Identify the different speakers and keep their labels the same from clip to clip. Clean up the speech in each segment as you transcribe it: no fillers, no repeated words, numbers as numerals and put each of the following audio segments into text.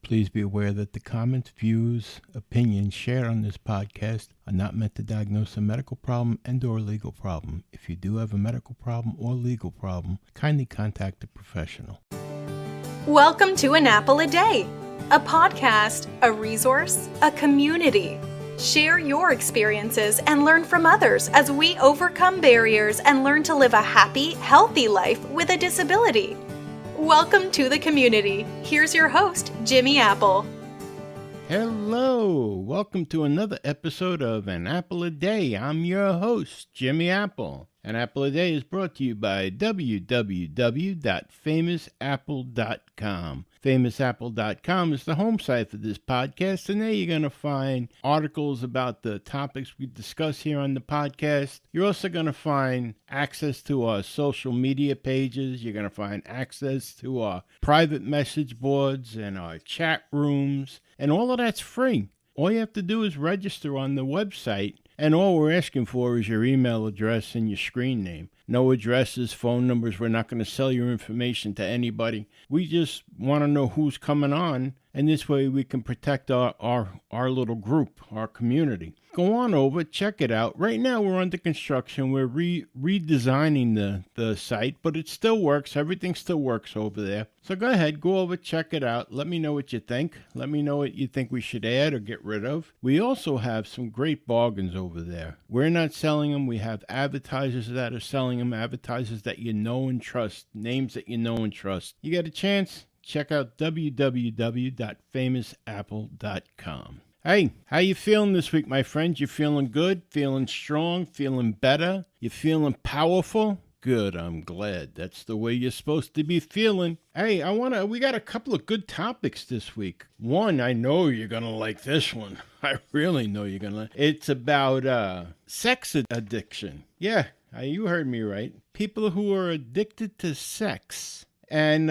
Speaker 1: Please be aware that the comments, views, opinions shared on this podcast are not meant to diagnose a medical problem and/or legal problem. If you do have a medical problem or legal problem, kindly contact a professional.
Speaker 2: Welcome to An Apple a Day, a podcast, a resource, a community. Share your experiences and learn from others as we overcome barriers and learn to live a happy, healthy life with a disability. Welcome to the community. Here's your host, Jimmy Apple.
Speaker 1: Hello, welcome to another episode of An Apple a Day. I'm your host, Jimmy Apple. An Apple a Day is brought to you by www.famousapple.com. Famousapple.com is the home site for this podcast, and there you're going to find articles about the topics we discuss here on the podcast. You're also going to find access to our social media pages. You're going to find access to our private message boards and our chat rooms, and all of that's free. All you have to do is register on the website, and all we're asking for is your email address and your screen name. No addresses, phone numbers. We're not going to sell your information to anybody. We just want to know who's coming on, and this way we can protect our little group, our community. Go on over, check it out. Right now we're under construction. We're redesigning the site, but it still works. Everything still works over there. So go ahead, go over, check it out. Let me know what you think. Let me know what you think we should add or get rid of. We also have some great bargains over there. We're not selling them. We have advertisers that are selling them, advertisers that you know and trust, names that you know and trust. You get a chance? Check out www.famousapple.com. Hey, how you feeling this week, my friends? You feeling good? Feeling strong? Feeling better? You feeling powerful? Good, I'm glad. That's the way you're supposed to be feeling. Hey, we got a couple of good topics this week. One, I know you're going to like this one. I really know you're going to like it. It's about sex addiction. Yeah, you heard me right. People who are addicted to sex. And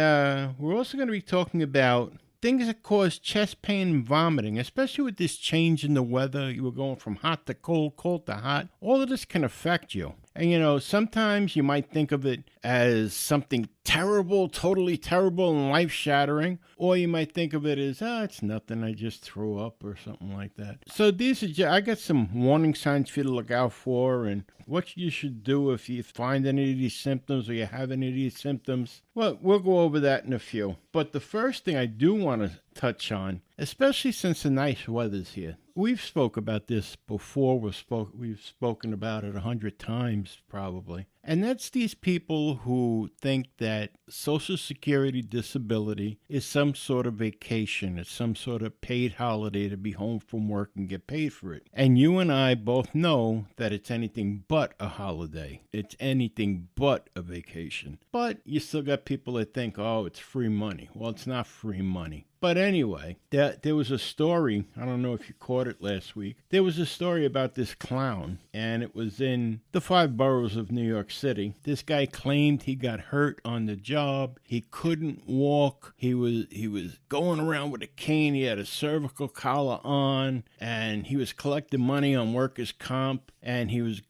Speaker 1: we're also going to be talking about things that cause chest pain and vomiting, especially with this change in the weather. You were going from hot to cold, cold to hot. All of this can affect you. And, sometimes you might think of it as something terrible, totally terrible and life-shattering. Or you might think of it as, it's nothing, I just threw up or something like that. So I got some warning signs for you to look out for and what you should do if you find any of these symptoms or you have any of these symptoms. Well, we'll go over that in a few. But the first thing I do want to touch on, especially since the nice weather's here. We've spoke about this before. We've spoken about it 100 times probably. And that's these people who think that Social Security disability is some sort of vacation. It's some sort of paid holiday to be home from work and get paid for it. And you and I both know that it's anything but a holiday. It's anything but a vacation. But you still got people that think, it's free money. Well, it's not free money. But anyway, there was a story, I don't know if you caught it last week, there was a story about this clown, and it was in the 5 boroughs of New York City. This guy claimed he got hurt on the job. He couldn't walk. He was going around with a cane. He had a cervical collar on, and he was collecting money on workers' comp, and he was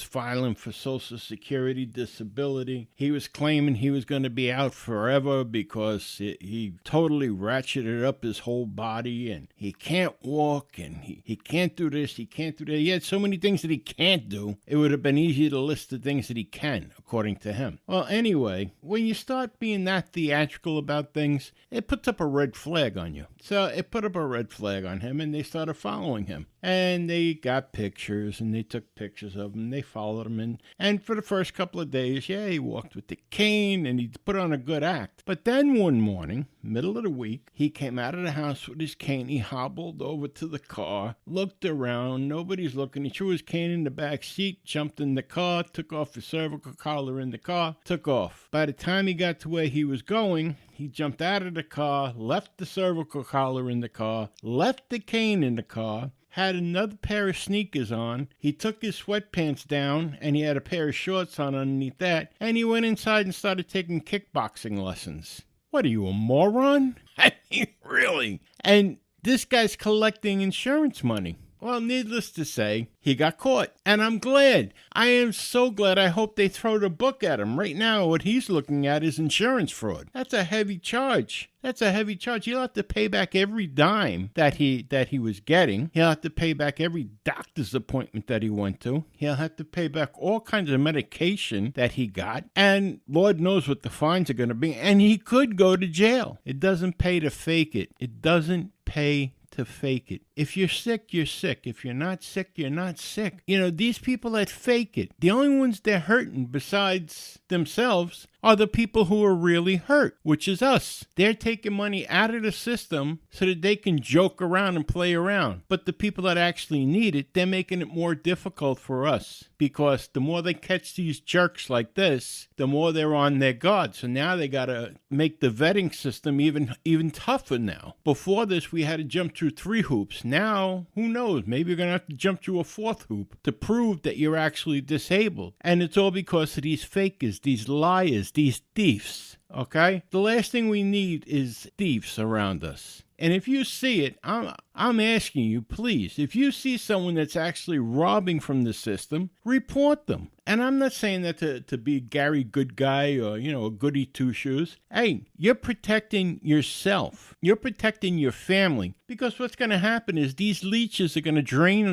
Speaker 1: filing for Social Security disability. He was claiming he was going to be out forever because he totally ratcheted up his whole body, and he can't walk, and he can't do this, he can't do that. He had so many things that he can't do. It would have been easier to list the things that he can, according to him. Well, anyway, when you start being that theatrical about things, it puts up a red flag on you. So it put up a red flag on him, and they started following him. And they got pictures, and they took pictures of him, and they followed him. And for the first couple of days, he walked with the cane, and he put on a good act. But then one morning, middle of the week, he came out of the house with his cane. He hobbled over to the car, looked around, nobody's looking. He threw his cane in the back seat, jumped in the car, took off his cervical collar in the car, took off. By the time he got to where he was going, he jumped out of the car, left the cervical collar in the car, left the cane in the car, had another pair of sneakers on. He took his sweatpants down, and he had a pair of shorts on underneath that, and he went inside and started taking kickboxing lessons. What are you, a moron? I mean, really? And this guy's collecting insurance money. Well, needless to say, he got caught. And I'm glad. I am so glad. I hope they throw the book at him. Right now, what he's looking at is insurance fraud. That's a heavy charge. That's a heavy charge. He'll have to pay back every dime that he was getting. He'll have to pay back every doctor's appointment that he went to. He'll have to pay back all kinds of medication that he got. And Lord knows what the fines are going to be. And he could go to jail. It doesn't pay to fake it. It doesn't pay to fake it. If you're sick, you're sick. If you're not sick, you're not sick. You know, these people that fake it, the only ones they're hurting besides themselves are the people who are really hurt, which is us. They're taking money out of the system so that they can joke around and play around. But the people that actually need it, they're making it more difficult for us, because the more they catch these jerks like this, the more they're on their guard. So now they got to make the vetting system even tougher now. Before this, we had to jump through 3 hoops. Now, who knows? Maybe you're going to have to jump through a 4th hoop to prove that you're actually disabled. And it's all because of these fakers, these liars, these thieves. Okay? The last thing we need is thieves around us. And if you see it, I'm asking you, please, if you see someone that's actually robbing from the system, report them. And I'm not saying that to be Gary Good Guy or, a goody two-shoes. Hey, you're protecting yourself. You're protecting your family. Because what's going to happen is these leeches are going to drain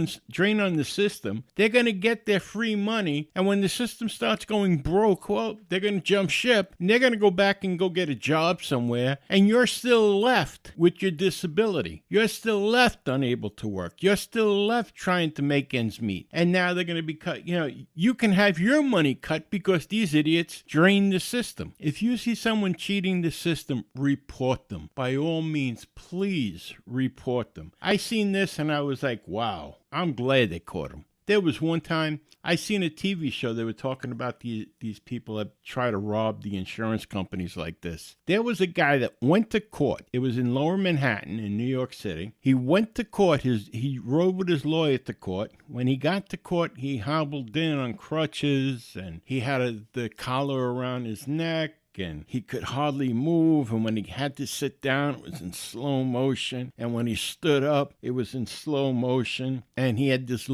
Speaker 1: on the system. They're going to get their free money. And when the system starts going broke, well, they're going to jump ship. And they're going to go back and go get a job somewhere. And you're still left with your disability. You're still left unable to work. You're still left trying to make ends meet. And now they're going to be cut. You can have your money cut because these idiots drain the system. If you see someone cheating the system, report them. By all means, please report them. I seen this and I was like, wow, I'm glad they caught him. There was one time I seen a TV show. They were talking about these people that try to rob the insurance companies like this. There was a guy that went to court. It was in Lower Manhattan in New York City. He went to court. He rode with his lawyer to court. When he got to court, he hobbled in on crutches and he had the collar around his neck. And he could hardly move, and when he had to sit down, it was in slow motion, and when he stood up, it was in slow motion, and he had this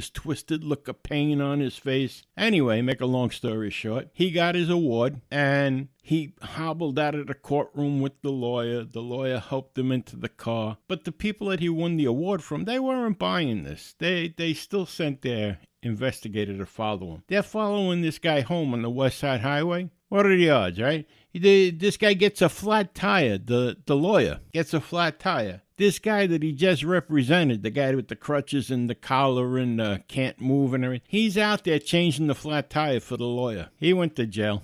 Speaker 1: twisted look of pain on his face. Anyway, make a long story short, he got his award, and he hobbled out of the courtroom with the lawyer. The lawyer helped him into the car, but the people that he won the award from, they weren't buying this. They still sent their investigator to follow him. They're following this guy home on the West Side Highway. What are the odds, right? This guy gets a flat tire. The lawyer gets a flat tire. This guy that he just represented, the guy with the crutches and the collar and can't move and everything, he's out there changing the flat tire for the lawyer. He went to jail.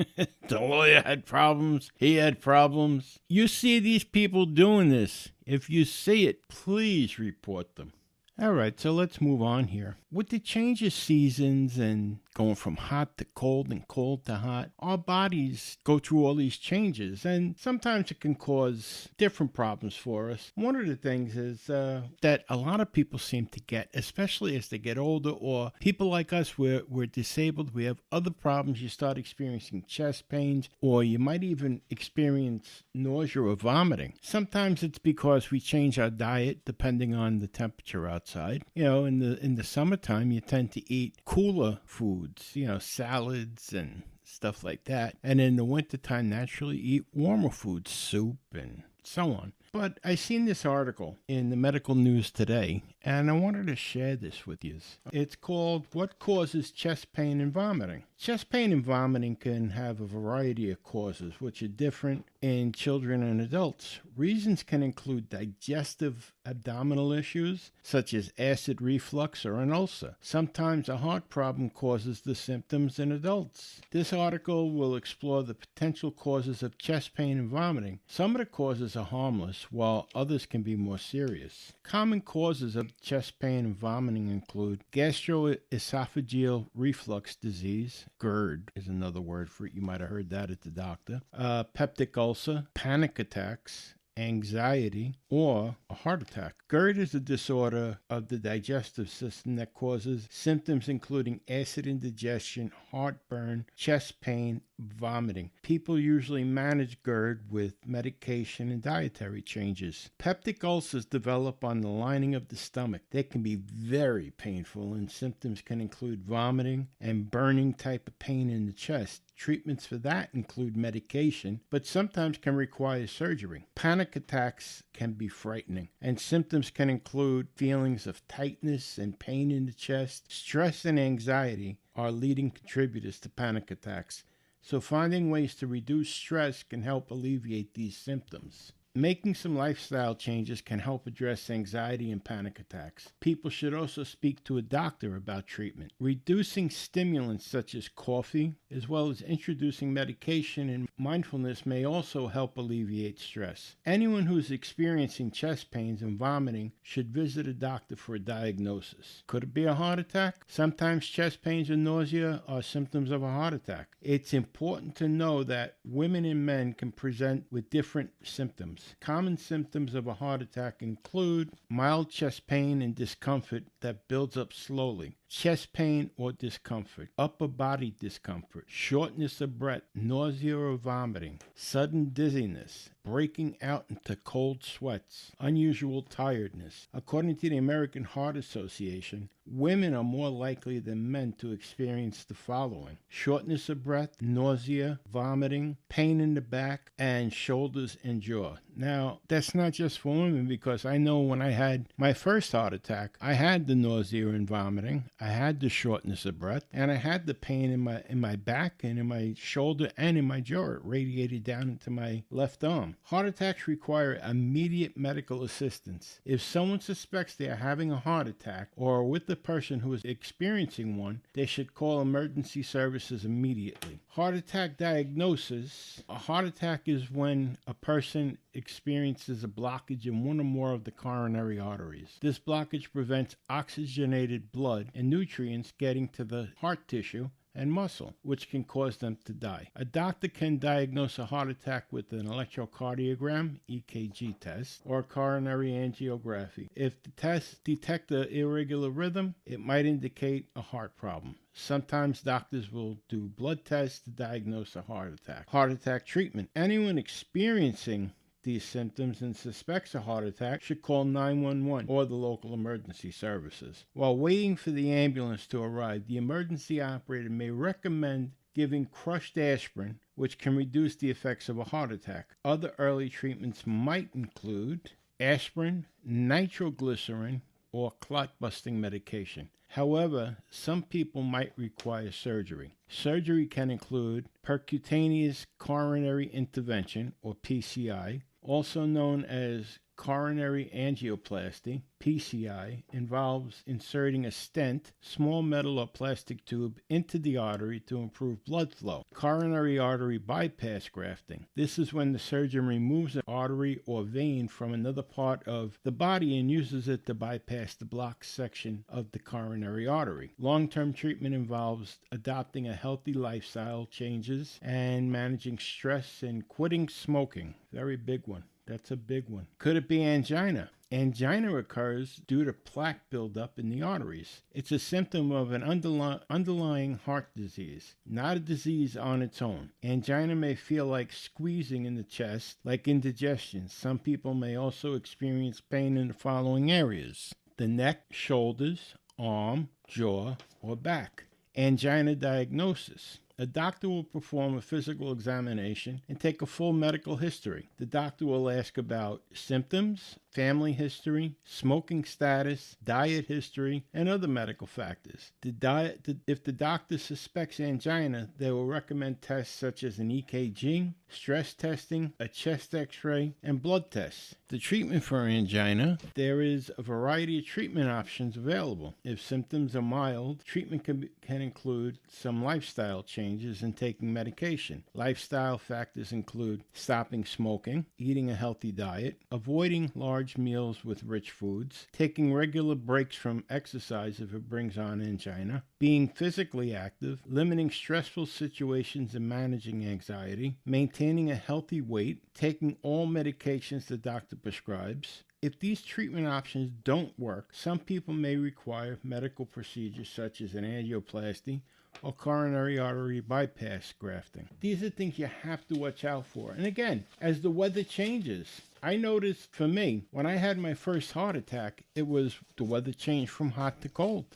Speaker 1: The lawyer had problems. He had problems. You see these people doing this. If you see it, please report them. All right, so let's move on here. With the change of seasons and going from hot to cold and cold to hot, our bodies go through all these changes, and sometimes it can cause different problems for us. One of the things is that a lot of people seem to get, especially as they get older, or people like us, we're disabled, we have other problems. You start experiencing chest pains, or you might even experience nausea or vomiting. Sometimes it's because we change our diet depending on the temperature outside. In the summertime, you tend to eat cooler foods, salads and stuff like that. And in the wintertime, naturally eat warmer foods, soup and so on. But I seen this article in the medical news today, and I wanted to share this with you. It's called What Causes Chest Pain and Vomiting? Chest pain and vomiting can have a variety of causes, which are different in children and adults. Reasons can include digestive abdominal issues, such as acid reflux or an ulcer. Sometimes a heart problem causes the symptoms in adults. This article will explore the potential causes of chest pain and vomiting. Some of the causes are harmless, while others can be more serious. Common causes of chest pain and vomiting include gastroesophageal reflux disease, GERD is another word for it. You might have heard that at the doctor. Peptic ulcer, panic attacks, anxiety, or a heart attack. GERD is a disorder of the digestive system that causes symptoms including acid indigestion, heartburn, chest pain, vomiting. People usually manage GERD with medication and dietary changes. Peptic ulcers develop on the lining of the stomach. They can be very painful, and symptoms can include vomiting and burning type of pain in the chest. Treatments for that include medication, but sometimes can require surgery. Panic attacks can be frightening, and symptoms can include feelings of tightness and pain in the chest. Stress and anxiety are leading contributors to panic attacks, so finding ways to reduce stress can help alleviate these symptoms. Making some lifestyle changes can help address anxiety and panic attacks. People should also speak to a doctor about treatment. Reducing stimulants such as coffee, as well as introducing medication and mindfulness, may also help alleviate stress. Anyone who is experiencing chest pains and vomiting should visit a doctor for a diagnosis. Could it be a heart attack? Sometimes chest pains and nausea are symptoms of a heart attack. It's important to know that women and men can present with different symptoms. Common symptoms of a heart attack include mild chest pain and discomfort that builds up slowly, chest pain or discomfort, upper body discomfort, shortness of breath, nausea or vomiting, sudden dizziness, breaking out into cold sweats, unusual tiredness. According to the American Heart Association, women are more likely than men to experience the following: shortness of breath, nausea, vomiting, pain in the back, and shoulders and jaw. Now, that's not just for women, because I know when I had my first heart attack, I had the nausea and vomiting, I had the shortness of breath, and I had the pain in my back and in my shoulder and in my jaw. It radiated down into my left arm. Heart attacks require immediate medical assistance. If someone suspects they are having a heart attack or are with the person who is experiencing one, they should call emergency services immediately. Heart attack diagnosis. A heart attack is when a person experiences a blockage in one or more of the coronary arteries. This blockage prevents oxygenated blood and nutrients getting to the heart tissue and muscle, which can cause them to die. A doctor can diagnose a heart attack with an electrocardiogram, EKG test, or coronary angiography. If the tests detect an irregular rhythm, it might indicate a heart problem. Sometimes doctors will do blood tests to diagnose a heart attack. Heart attack treatment. Anyone experiencing these symptoms and suspects a heart attack should call 911 or the local emergency services. While waiting for the ambulance to arrive, the emergency operator may recommend giving crushed aspirin, which can reduce the effects of a heart attack. Other early treatments might include aspirin, nitroglycerin, or clot-busting medication. However, some people might require surgery. Surgery can include percutaneous coronary intervention, or PCI, also known as coronary angioplasty. PCI involves inserting a stent, small metal or plastic tube, into the artery to improve blood flow. Coronary artery bypass grafting. This is when the surgeon removes an artery or vein from another part of the body and uses it to bypass the blocked section of the coronary artery. Long-term treatment involves adopting a healthy lifestyle changes and managing stress and quitting smoking. Very big one. That's a big one. Could it be angina? Angina occurs due to plaque buildup in the arteries. It's a symptom of an underlying heart disease, not a disease on its own. Angina may feel like squeezing in the chest, like indigestion. Some people may also experience pain in the following areas: the neck, shoulders, arm, jaw, or back. Angina diagnosis. A doctor will perform a physical examination and take a full medical history. The doctor will ask about symptoms, family history, smoking status, diet history, and other medical factors. If the doctor suspects angina, they will recommend tests such as an EKG, stress testing, a chest x-ray, and blood tests. The treatment for angina. There is a variety of treatment options available. If symptoms are mild, treatment can include some lifestyle changes and taking medication. Lifestyle factors include stopping smoking, eating a healthy diet, avoiding large meals with rich foods, taking regular breaks from exercise if it brings on angina, being physically active, limiting stressful situations and managing anxiety, maintaining a healthy weight, taking all medications the doctor prescribes. If these treatment options don't work, some people may require medical procedures such as an angioplasty or coronary artery bypass grafting. These are things you have to watch out for. And again, as the weather changes, I noticed for me, when I had my first heart attack, it was the weather changed from hot to cold.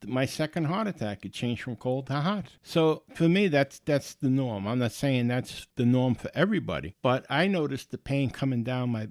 Speaker 1: My second heart attack, it changed from cold to hot. So for me, that's the norm. I'm not saying that's the norm for everybody, but I noticed the pain coming down my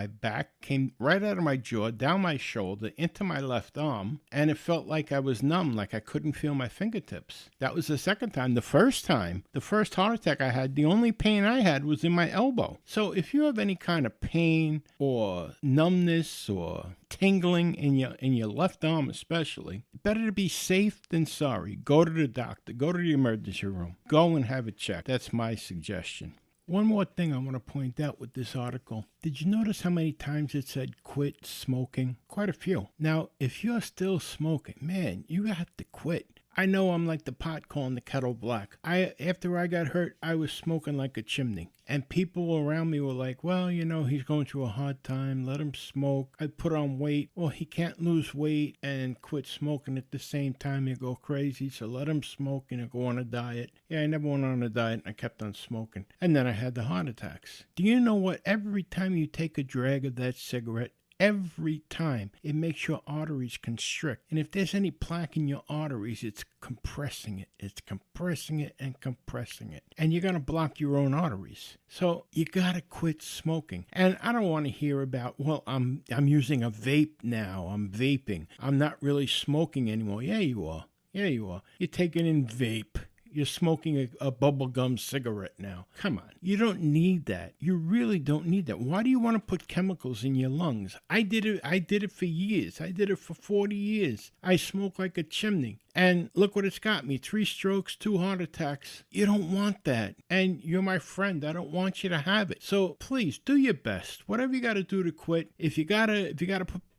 Speaker 1: back, came right out of my jaw, down my shoulder, into my left arm, and it felt like I was numb, like I couldn't feel my fingertips. That was the second time. The first heart attack I had, the only pain I had was in my elbow. So if you have any kind of pain or numbness or tingling in your left arm especially, better to be safe than sorry. Go to the doctor, go to the emergency room, go and have it checked. That's my suggestion. One more thing I want to point out with this article. Did you notice how many times it said quit smoking? Quite a few. Now, if you're still smoking, man, you have to quit. I know I'm like the pot calling the kettle black. After I got hurt, I was smoking like a chimney. And people around me were like, well, he's going through a hard time. Let him smoke. I put on weight. Well, he can't lose weight and quit smoking at the same time. You go crazy. So let him smoke and go on a diet. Yeah, I never went on a diet and I kept on smoking. And then I had the heart attacks. Do you know what? Every time you take a drag of that cigarette, every time, it makes your arteries constrict. And if there's any plaque in your arteries, it's compressing it. It's compressing it and compressing it. And you're going to block your own arteries. So you got to quit smoking. And I don't want to hear about, well, I'm using a vape now. I'm vaping. I'm not really smoking anymore. Yeah, you are. Yeah, you are. You're taking in vape. You're smoking a bubblegum cigarette now. Come on. You don't need that. You really don't need that. Why do you want to put chemicals in your lungs? I did it for years. I did it for 40 years. I smoked like a chimney. And look what it's got me. 3 strokes, 2 heart attacks. You don't want that. And you're my friend. I don't want you to have it. So please do your best. Whatever you got to do to quit. If you got to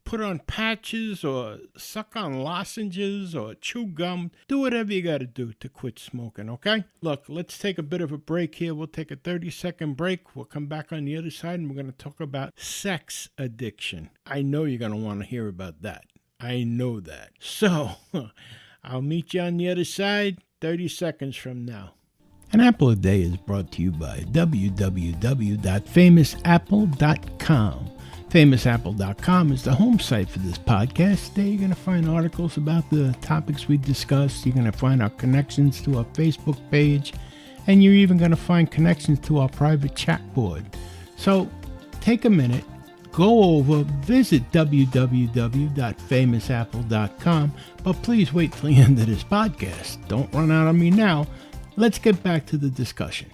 Speaker 1: put on patches or suck on lozenges or chew gum. Do whatever you got to do to quit smoking, okay? Look, let's take a bit of a break here. We'll take a 30-second break. We'll come back on the other side and we're going to talk about sex addiction. I know you're going to want to hear about that. I know that. So, I'll meet you on the other side 30 seconds from now. An Apple a Day is brought to you by www.famousapple.com. FamousApple.com is the home site for this podcast. There you're going to find articles about the topics we discussed. You're going to find our connections to our Facebook page. And you're even going to find connections to our private chat board. So take a minute, go over, visit www.famousapple.com. But please wait till the end of this podcast. Don't run out on me now. Let's get back to the discussion.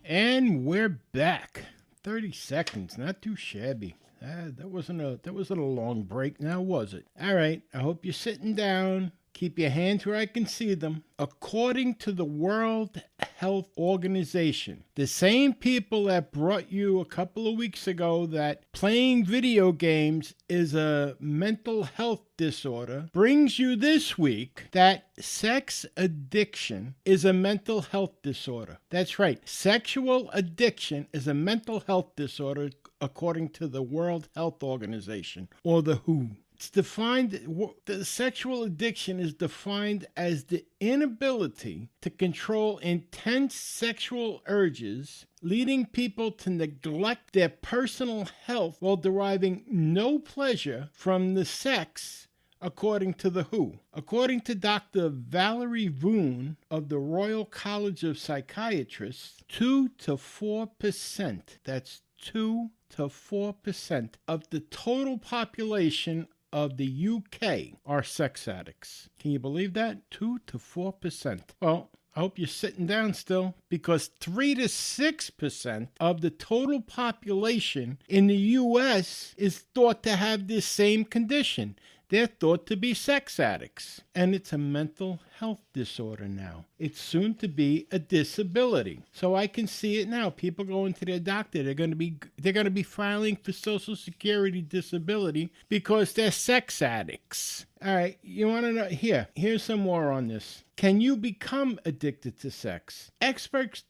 Speaker 1: And we're back. 30 seconds, not too shabby. That wasn't a long break now, was it? All right, I hope you're sitting down. Keep your hands where I can see them. According to the World Health Organization, the same people that brought you a couple of weeks ago that playing video games is a mental health disorder, brings you this week that sex addiction is a mental health disorder. That's right. Sexual addiction is a mental health disorder according to the World Health Organization, or the WHO. It's defined, the sexual addiction is defined as the inability to control intense sexual urges, leading people to neglect their personal health while deriving no pleasure from the sex, according to the WHO. According to Dr. Valerie Voon of the Royal College of Psychiatrists, 2 to 4%, that's 2 to 4% of the total population of the UK are sex addicts. Can you believe that? 2 to 4%. Well, I hope you're sitting down still, because 3 to 6% of the total population in the US is thought to have this same condition. They're thought to be sex addicts, and it's a mental health disorder now. It's soon to be a disability. So I can see it now. People going to their doctor, they're going to be filing for Social Security disability because they're sex addicts. All right, you want to know? Here's some more on this. Can you become addicted to sex? Experts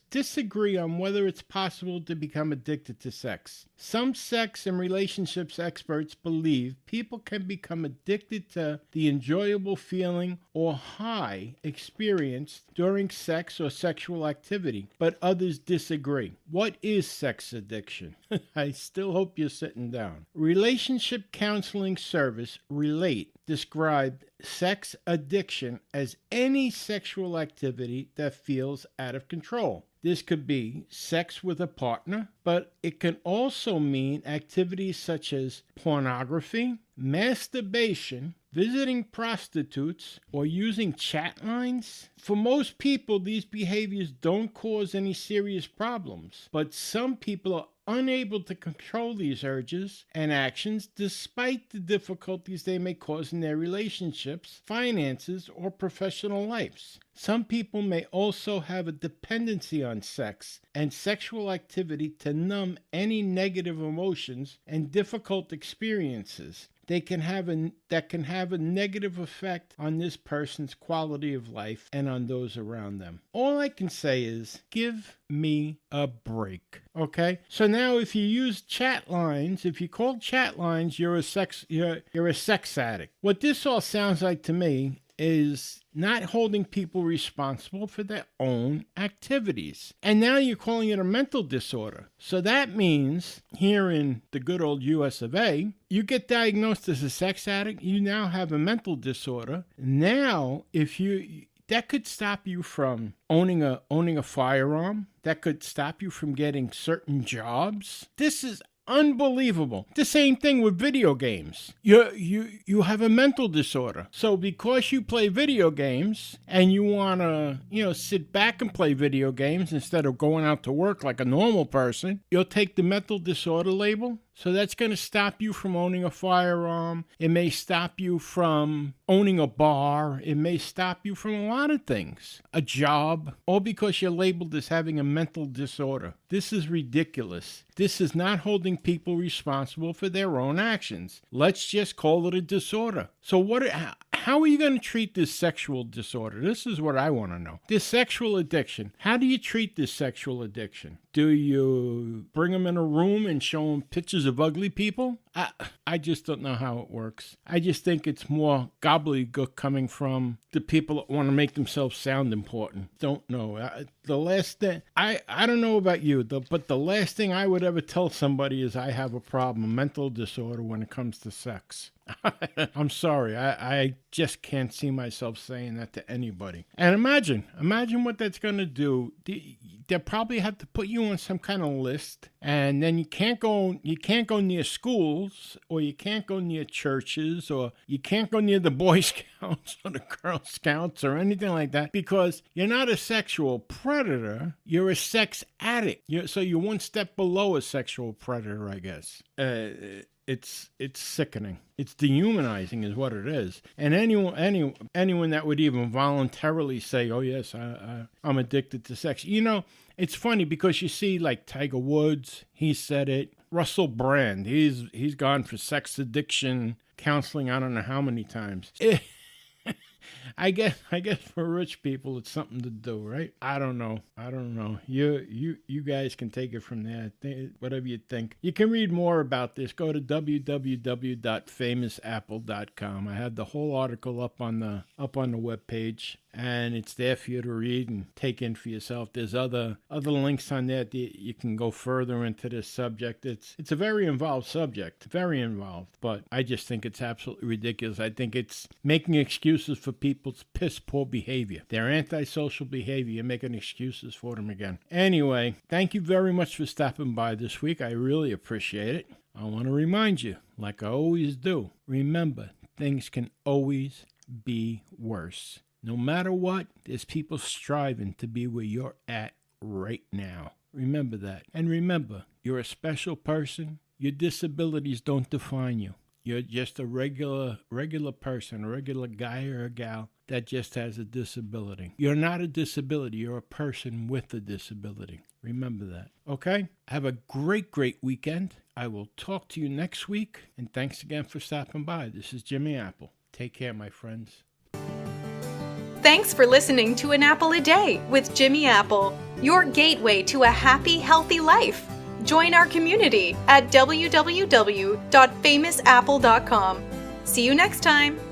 Speaker 1: disagree on whether it's possible to become addicted to sex. Some sex and relationships experts believe people can become addicted to the enjoyable feeling or high experienced during sex or sexual activity, but others disagree. What is sex addiction? I still hope you're sitting down. Relationship Counseling Service, Relate, described sex addiction as any sexual activity that feels out of control. This could be sex with a partner, but it can also mean activities such as pornography, masturbation, visiting prostitutes, or using chat lines. For most people, these behaviors don't cause any serious problems, but some people are unable to control these urges and actions despite the difficulties they may cause in their relationships, finances, or professional lives. Some people may also have a dependency on sex and sexual activity to numb any negative emotions and difficult experiences that can have a negative effect on this person's quality of life and on those around them. All I can say is, give me a break. Okay? So now if you use chat lines, if you call chat lines, you're a sex addict. What this all sounds like to me is not holding people responsible for their own activities. And now you're calling it a mental disorder. So that means here in the good old US of A, you get diagnosed as a sex addict, you now have a mental disorder. Now, that could stop you from owning a firearm. That could stop you from getting certain jobs. This is unbelievable. The same thing with video games. You have a mental disorder. So because you play video games and you want to, sit back and play video games instead of going out to work like a normal person, you'll take the mental disorder label. So that's going to stop you from owning a firearm. It may stop you from owning a bar. It may stop you from a lot of things. A job, all because you're labeled as having a mental disorder. This is ridiculous. This is not holding people responsible for their own actions. Let's just call it a disorder. So how are you going to treat this sexual disorder? This is what I want to know. This sexual addiction. How do you treat this sexual addiction? Do you bring them in a room and show them pictures of ugly people? I just don't know how it works. I just think it's more gobbledygook coming from the people that want to make themselves sound important. Don't know. The last thing, I don't know about you, but the last thing I would ever tell somebody is I have a problem, a mental disorder when it comes to sex. I'm sorry. I just can't see myself saying that to anybody. And imagine what that's going to do. They'll probably have to put you on some kind of list, and then you can't go near schools, or you can't go near churches, or you can't go near the Boy Scouts or the Girl Scouts or anything like that, because you're not a sexual predator, you're a sex addict. So you're one step below a sexual predator, I guess. It's sickening. It's dehumanizing is what it is. And anyone that would even voluntarily say, oh, yes, I'm addicted to sex. It's funny because you see like Tiger Woods, he said it. Russell Brand, he's gone for sex addiction counseling I don't know how many times. I guess for rich people it's something to do, right? I don't know. You guys can take it from there. Whatever you think. You can read more about this. Go to www.famousapple.com. I have the whole article up on the webpage, and it's there for you to read and take in for yourself. There's other links on there that you can go further into this subject. It's a very involved subject, very involved, but I just think it's absolutely ridiculous. I think it's making excuses for people's piss poor behavior. Their antisocial behavior. You're making excuses for them again. Anyway, thank you very much for stopping by this week. I really appreciate it. I want to remind you, like I always do, remember, things can always be worse. No matter what, there's people striving to be where you're at right now. Remember that. And remember, you're a special person. Your disabilities don't define you. You're just a regular person, a regular guy or a gal that just has a disability. You're not a disability. You're a person with a disability. Remember that. Okay? Have a great weekend. I will talk to you next week. And thanks again for stopping by. This is Jimmy Apple. Take care, my friends.
Speaker 2: Thanks for listening to An Apple a Day with Jimmy Apple, your gateway to a happy, healthy life. Join our community at www.famousapple.com. See you next time.